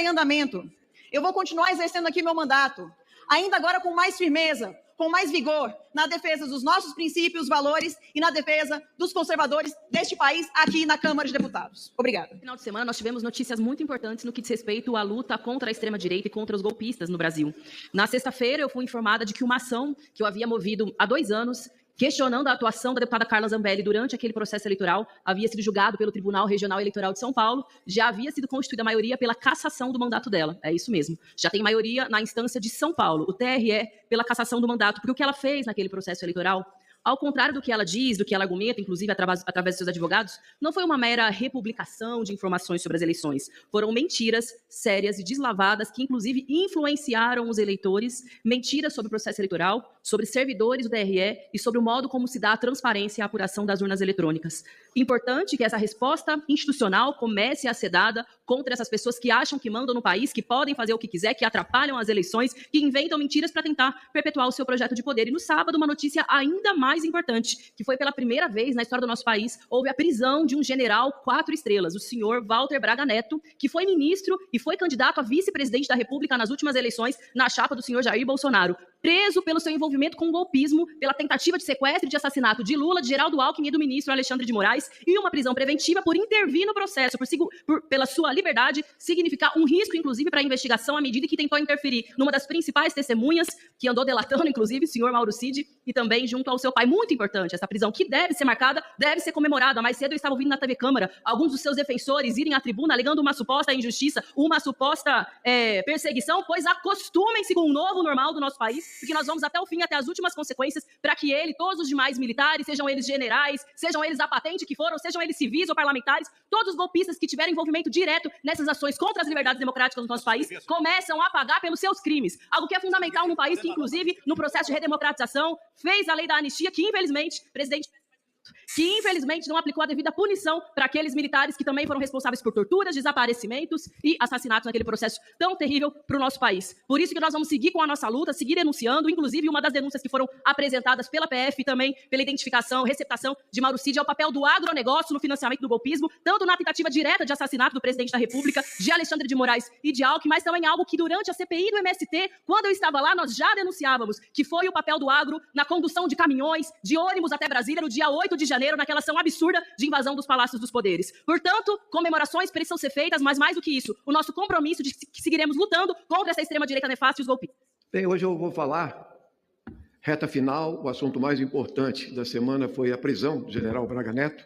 em andamento. Eu vou continuar exercendo aqui meu mandato, ainda agora com mais firmeza, com mais vigor, na defesa dos nossos princípios, valores e na defesa dos conservadores deste país aqui na Câmara de Deputados. Obrigada. No final de semana, nós tivemos notícias muito importantes no que diz respeito à luta contra a extrema-direita e contra os golpistas no Brasil. Na sexta-feira, eu fui informada de que uma ação que eu havia movido há 2 anos, questionando a atuação da deputada Carla Zambelli durante aquele processo eleitoral, havia sido julgado pelo Tribunal Regional Eleitoral de São Paulo, já havia sido constituída a maioria pela cassação do mandato dela. É isso mesmo. Já tem maioria na instância de São Paulo, o TRE, pela cassação do mandato, porque o que ela fez naquele processo eleitoral, ao contrário do que ela diz, do que ela argumenta, inclusive através dos seus advogados, não foi uma mera republicação de informações sobre as eleições. Foram mentiras sérias e deslavadas que, inclusive, influenciaram os eleitores, mentiras sobre o processo eleitoral, sobre servidores do TRE e sobre o modo como se dá a transparência e a apuração das urnas eletrônicas. Importante que essa resposta institucional comece a ser dada contra essas pessoas que acham que mandam no país, que podem fazer o que quiser, que atrapalham as eleições, que inventam mentiras para tentar perpetuar o seu projeto de poder. E no sábado, uma notícia ainda mais importante, que foi pela primeira vez na história do nosso país, houve a prisão de um general 4 estrelas, o senhor Walter Braga Neto, que foi ministro e foi candidato a vice-presidente da República nas últimas eleições na chapa do senhor Jair Bolsonaro, preso pelo seu envolvimento com o golpismo, pela tentativa de sequestro e de assassinato de Lula, de Geraldo Alckmin e do ministro Alexandre de Moraes, e uma prisão preventiva por intervir no processo, pela sua liberdade, significar um risco, inclusive, para a investigação, à medida que tentou interferir numa das principais testemunhas, que andou delatando, inclusive, o senhor Mauro Cid, e também junto ao seu pai. Muito importante essa prisão, que deve ser marcada, deve ser comemorada. Mais cedo eu estava ouvindo na TV Câmara alguns dos seus defensores irem à tribuna alegando uma suposta injustiça, uma suposta perseguição, pois acostumem-se com o novo normal do nosso país, porque nós vamos até o fim, até as últimas consequências, para que ele, todos os demais militares, sejam eles generais, sejam eles da patente que foram, sejam eles civis ou parlamentares, todos os golpistas que tiverem envolvimento direto nessas ações contra as liberdades democráticas do nosso país, começam a pagar pelos seus crimes. Algo que é fundamental num país que, inclusive, no processo de redemocratização, fez a lei da anistia, que, infelizmente, não aplicou a devida punição para aqueles militares que também foram responsáveis por torturas, desaparecimentos e assassinatos naquele processo tão terrível para o nosso país. Por isso que nós vamos seguir com a nossa luta, seguir denunciando, inclusive uma das denúncias que foram apresentadas pela PF e também pela identificação, receptação de Mauro Cid é o papel do agronegócio no financiamento do golpismo, tanto na tentativa direta de assassinato do presidente da República, de Alexandre de Moraes e de Alckmin, mas também algo que durante a CPI do MST, quando eu estava lá, nós já denunciávamos, que foi o papel do agro na condução de caminhões, de ônibus até Brasília, no dia 8 de janeiro, naquela ação absurda de invasão dos palácios dos poderes. Portanto, comemorações precisam ser feitas, mas mais do que isso, o nosso compromisso de que seguiremos lutando contra essa extrema-direita nefasta e os golpistas. Bem, hoje eu vou falar, reta final, o assunto mais importante da semana foi a prisão do general Braga Neto.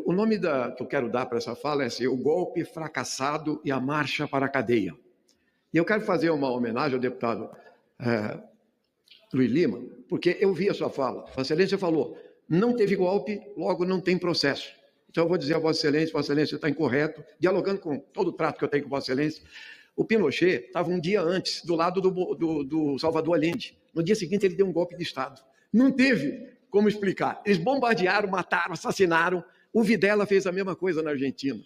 O nome que eu quero dar para essa fala é assim, o golpe fracassado e a marcha para a cadeia. E eu quero fazer uma homenagem ao deputado Luiz Lima, porque eu vi a sua fala. Vossa Excelência falou, não teve golpe, logo não tem processo. Então eu vou dizer a Vossa Excelência está incorreto, dialogando com todo o trato que eu tenho com Vossa Excelência. O Pinochet estava um dia antes, do lado do Salvador Allende. No dia seguinte ele deu um golpe de Estado. Não teve como explicar. Eles bombardearam, mataram, assassinaram. O Videla fez a mesma coisa na Argentina.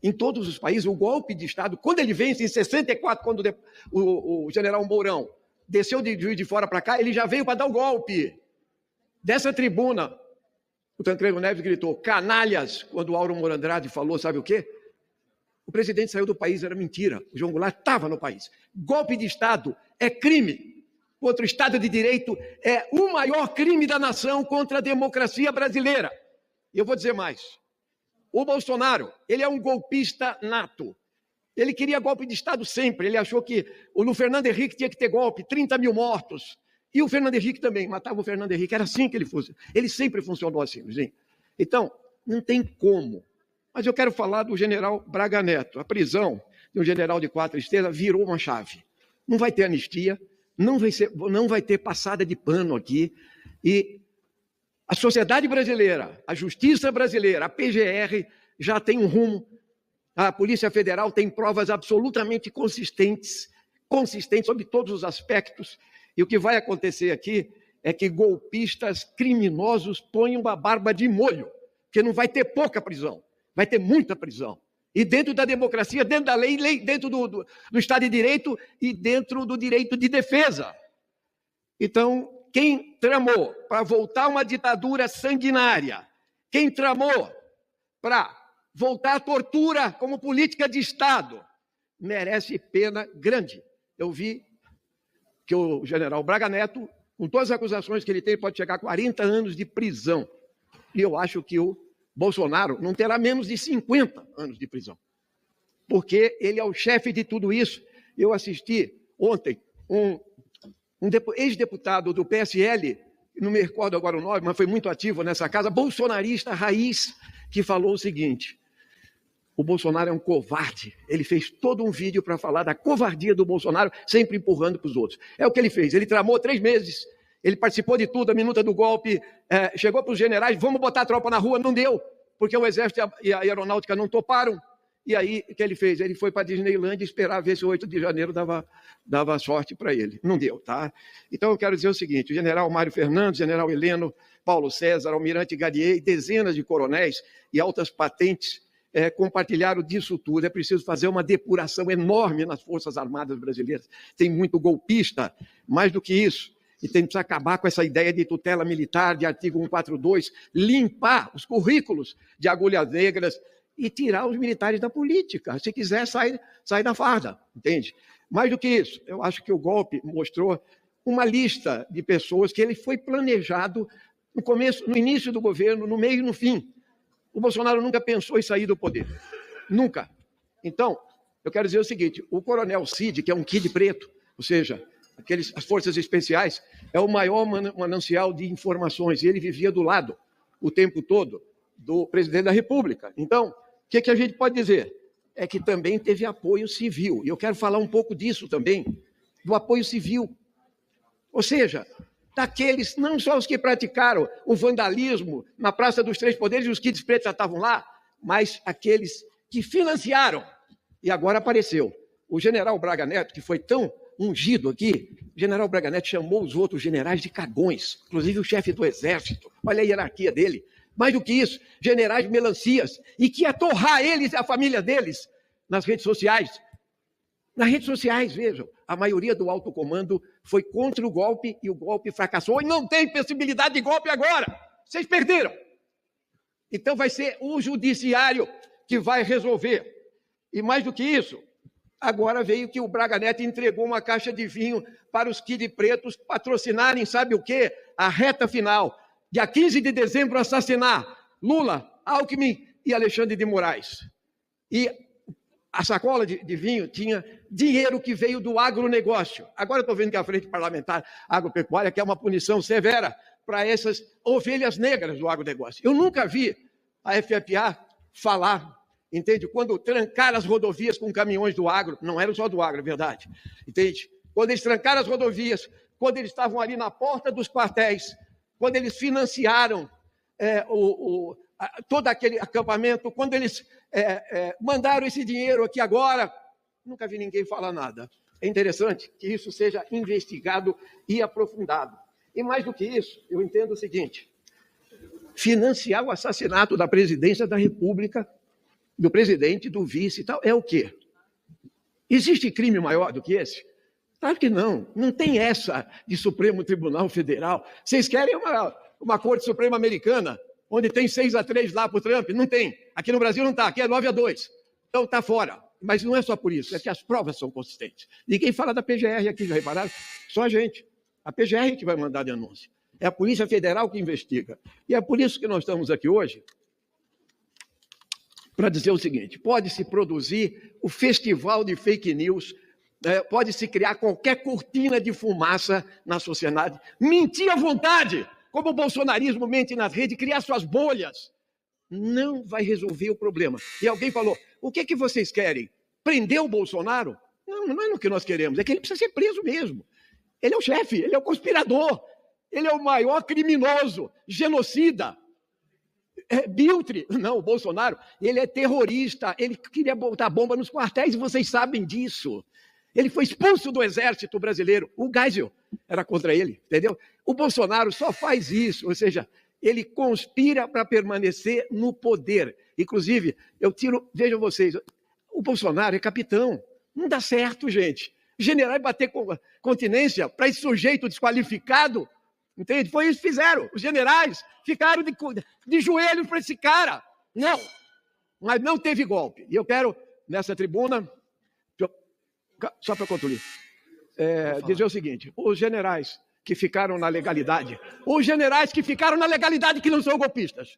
Em todos os países, o golpe de Estado, quando ele vence em 64, quando o general Mourão desceu de Juiz de Fora para cá, ele já veio para dar o golpe. Dessa tribuna, o Tancredo Neves gritou, canalhas, quando o Auro Morandrade falou, sabe o quê? O presidente saiu do país, era mentira. O João Goulart estava no país. Golpe de Estado é crime contra o Estado de Direito, é o maior crime da nação contra a democracia brasileira. E eu vou dizer mais. O Bolsonaro, ele é um golpista nato. Ele queria golpe de Estado sempre. Ele achou que no Fernando Henrique tinha que ter golpe, 30 mil mortos. E o Fernando Henrique também, matava o Fernando Henrique. Era assim que ele fosse. Ele sempre funcionou assim, Luizinho. Então, não tem como. Mas eu quero falar do general Braga Neto. A prisão de um general de 4 estrelas virou uma chave. Não vai ter anistia, não vai ter passada de pano aqui. E a sociedade brasileira, a justiça brasileira, a PGR já tem um rumo. A Polícia Federal tem provas absolutamente consistentes sobre todos os aspectos. E o que vai acontecer aqui é que golpistas criminosos ponham uma barba de molho, porque não vai ter pouca prisão, vai ter muita prisão. E dentro da democracia, dentro da lei dentro do Estado de Direito e dentro do direito de defesa. Então, quem tramou para voltar uma ditadura sanguinária, quem tramou para voltar a tortura como política de Estado, merece pena grande. Eu vi que o general Braga Neto, com todas as acusações que ele tem, pode chegar a 40 anos de prisão. E eu acho que o Bolsonaro não terá menos de 50 anos de prisão, porque ele é o chefe de tudo isso. Eu assisti ontem um ex-deputado do PSL, não me recordo agora o nome, mas foi muito ativo nessa casa, bolsonarista raiz, que falou o seguinte: o Bolsonaro é um covarde. Ele fez todo um vídeo para falar da covardia do Bolsonaro, sempre empurrando para os outros. É o que ele fez. Ele tramou 3 meses, ele participou de tudo, a minuta do golpe, chegou para os generais, vamos botar a tropa na rua, não deu, porque o Exército e a Aeronáutica não toparam. E aí, o que ele fez? Ele foi para a Disneyland esperar ver se o 8 de janeiro dava sorte para ele. Não deu, tá? Então, eu quero dizer o seguinte: o general Mário Fernandes, general Heleno, Paulo César, almirante Gadier e dezenas de coronéis e altas patentes compartilharam disso tudo. É preciso fazer uma depuração enorme nas Forças Armadas brasileiras. Tem muito golpista, mais do que isso. E tem que acabar com essa ideia de tutela militar, de artigo 142, limpar os currículos de agulhas negras e tirar os militares da política. Se quiser, sai da farda, entende? Mais do que isso, eu acho que o golpe mostrou uma lista de pessoas que ele foi planejado no começo, no início do governo, no meio e no fim. O Bolsonaro nunca pensou em sair do poder. Nunca. Então, eu quero dizer o seguinte: o coronel Cid, que é um kid preto, ou seja, as forças especiais, é o maior manancial de informações, e ele vivia do lado, o tempo todo, do presidente da República. Então, o que a gente pode dizer? É que também teve apoio civil. E eu quero falar um pouco disso também, do apoio civil. Ou seja, daqueles, não só os que praticaram o vandalismo na Praça dos Três Poderes, os kids pretos já estavam lá, mas aqueles que financiaram. E agora apareceu. O general Braga Neto, que foi tão ungido aqui, o general Braga Neto chamou os outros generais de cagões, inclusive o chefe do Exército. Olha a hierarquia dele. Mais do que isso, generais melancias, e que ia torrar eles e a família deles nas redes sociais. Nas redes sociais, vejam, a maioria do alto comando foi contra o golpe e o golpe fracassou e não tem possibilidade de golpe agora. Vocês perderam. Então vai ser o judiciário que vai resolver. E mais do que isso, agora veio que o Braga Neto entregou uma caixa de vinho para os kid pretos patrocinarem, sabe o quê? A reta final. Dia 15 de dezembro, assassinar Lula, Alckmin e Alexandre de Moraes. E a sacola de vinho tinha dinheiro que veio do agronegócio. Agora eu estou vendo que a Frente Parlamentar Agropecuária quer uma punição severa para essas ovelhas negras do agronegócio. Eu nunca vi a FFA falar, entende? Quando trancaram as rodovias com caminhões do agro, não era só do agro, é verdade, entende? Quando eles trancaram as rodovias, quando eles estavam ali na porta dos quartéis, quando eles financiaram todo aquele acampamento, quando eles mandaram esse dinheiro aqui agora, nunca vi ninguém falar nada. É interessante que isso seja investigado e aprofundado. E mais do que isso, eu entendo o seguinte: financiar o assassinato da presidência da República, do presidente, do vice e tal, é o quê? Existe crime maior do que esse? Claro que não. Não tem essa de Supremo Tribunal Federal. Vocês querem uma Corte Suprema Americana, onde tem 6-3 lá para o Trump? Não tem. Aqui no Brasil não está. Aqui é 9-2. Então está fora. Mas não é só por isso. É que as provas são consistentes. Ninguém fala da PGR aqui, já repararam? Só a gente. A PGR que vai mandar a denúncia. É a Polícia Federal que investiga. E é por isso que nós estamos aqui hoje, para dizer o seguinte: pode-se produzir o festival de fake news, pode-se criar qualquer cortina de fumaça na sociedade, mentir à vontade, como o bolsonarismo mente nas redes, criar suas bolhas. Não vai resolver o problema. E alguém falou: o que vocês querem? Prender o Bolsonaro? Não, não é o que nós queremos, é que ele precisa ser preso mesmo. Ele é o chefe, ele é o conspirador, ele é o maior criminoso, genocida. Biltre, não, o Bolsonaro, ele é terrorista, ele queria botar bomba nos quartéis e vocês sabem disso. Ele foi expulso do Exército Brasileiro, o Geisel era contra ele, entendeu? O Bolsonaro só faz isso, ou seja, ele conspira para permanecer no poder. Inclusive, vejam vocês, o Bolsonaro é capitão, não dá certo, gente. Generais bater continência para esse sujeito desqualificado, entende? Foi isso que fizeram. Os generais ficaram de joelhos para esse cara. Não, mas não teve golpe. E eu quero, nessa tribuna, Só para concluir, dizer o seguinte: os generais que ficaram na legalidade, que não são golpistas,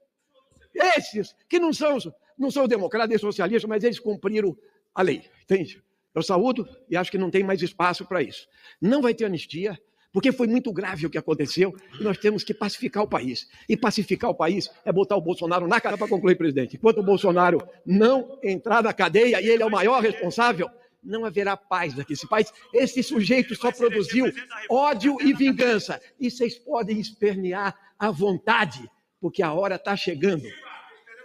esses que não são democratas e socialistas, mas eles cumpriram a lei, entende? Eu saúdo e acho que não tem mais espaço para isso. Não vai ter anistia, porque foi muito grave o que aconteceu e nós temos que pacificar o país. E pacificar o país é botar o Bolsonaro na cadeia. Para concluir, presidente, enquanto o Bolsonaro não entrar na cadeia, e ele é o maior responsável, não haverá paz aqui. Esse país, esse sujeito só produziu ódio e vingança. E vocês podem espernear à vontade, porque a hora está chegando.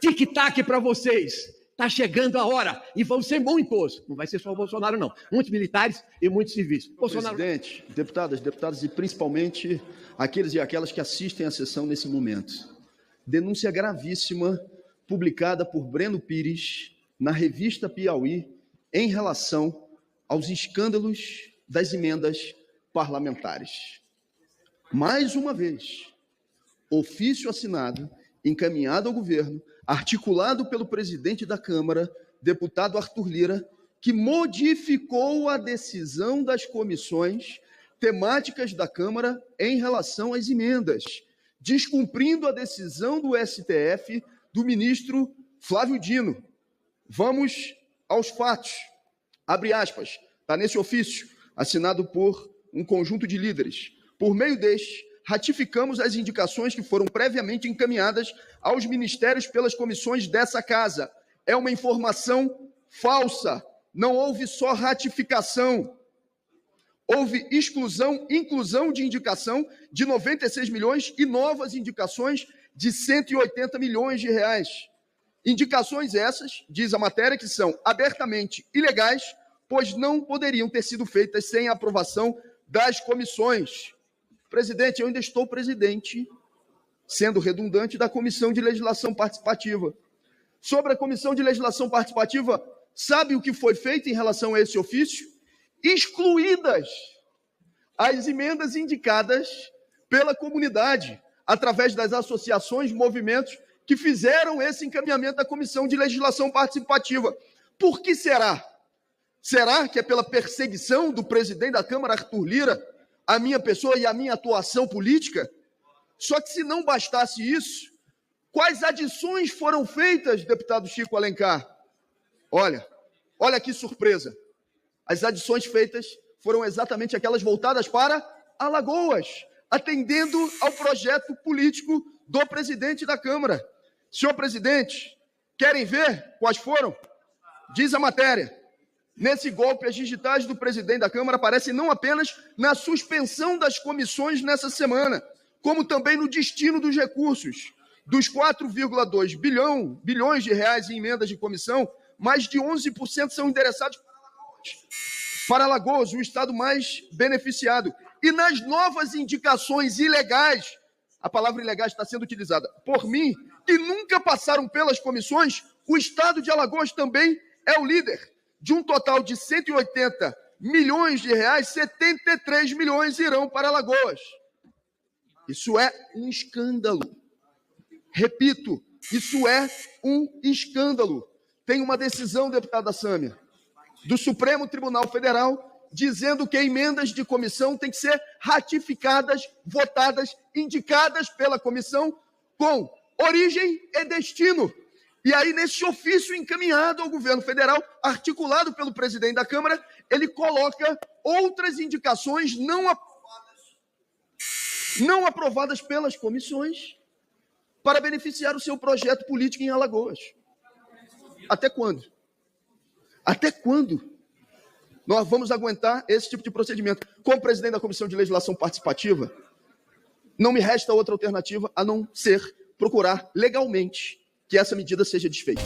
Tic-tac para vocês. Está chegando a hora, e vão ser muitos, não vai ser só o Bolsonaro, não, muitos militares e muitos civis. Bolsonaro... Presidente, deputadas e principalmente aqueles e aquelas que assistem à sessão nesse momento. Denúncia gravíssima publicada por Breno Pires na revista Piauí em relação aos escândalos das emendas parlamentares. Mais uma vez, ofício assinado, encaminhado ao governo, articulado pelo presidente da Câmara, deputado Arthur Lira, que modificou a decisão das comissões temáticas da Câmara em relação às emendas, descumprindo a decisão do STF do ministro Flávio Dino. Vamos aos fatos. Abre aspas, está nesse ofício, assinado por um conjunto de líderes. Por meio deste, ratificamos as indicações que foram previamente encaminhadas aos ministérios pelas comissões dessa casa. É uma informação falsa. Não houve só ratificação. Houve inclusão de indicação de 96 milhões e novas indicações de 180 milhões de reais. Indicações essas, diz a matéria, que são abertamente ilegais, pois não poderiam ter sido feitas sem a aprovação das comissões. Presidente, eu ainda estou presidente, sendo redundante, da Comissão de Legislação Participativa. Sobre a Comissão de Legislação Participativa, sabe o que foi feito em relação a esse ofício? Excluídas as emendas indicadas pela comunidade, através das associações, movimentos que fizeram esse encaminhamento da Comissão de Legislação Participativa. Por que será? Será que é pela perseguição do presidente da Câmara, Arthur Lira, a minha pessoa e a minha atuação política? Só que se não bastasse isso, quais adições foram feitas, deputado Chico Alencar? Olha que surpresa. As adições feitas foram exatamente aquelas voltadas para Alagoas, atendendo ao projeto político do presidente da Câmara. Senhor presidente, querem ver quais foram? Diz a matéria. Nesse golpe, as digitais do presidente da Câmara aparecem não apenas na suspensão das comissões nessa semana, como também no destino dos recursos. Dos 4,2 bilhões de reais em emendas de comissão, mais de 11% são endereçados para Alagoas, o estado mais beneficiado. E nas novas indicações ilegais, a palavra ilegais está sendo utilizada por mim, que nunca passaram pelas comissões, o estado de Alagoas também é o líder. De um total de 180 milhões de reais, 73 milhões irão para Alagoas. Isso é um escândalo. Repito, isso é um escândalo. Tem uma decisão, deputada Sâmia, do Supremo Tribunal Federal, dizendo que emendas de comissão têm que ser ratificadas, votadas, indicadas pela comissão com origem e destino. E aí, nesse ofício encaminhado ao governo federal, articulado pelo presidente da Câmara, ele coloca outras indicações não aprovadas pelas comissões para beneficiar o seu projeto político em Alagoas. Até quando? Até quando nós vamos aguentar esse tipo de procedimento? Como presidente da Comissão de Legislação Participativa, não me resta outra alternativa a não ser procurar legalmente que essa medida seja desfeita.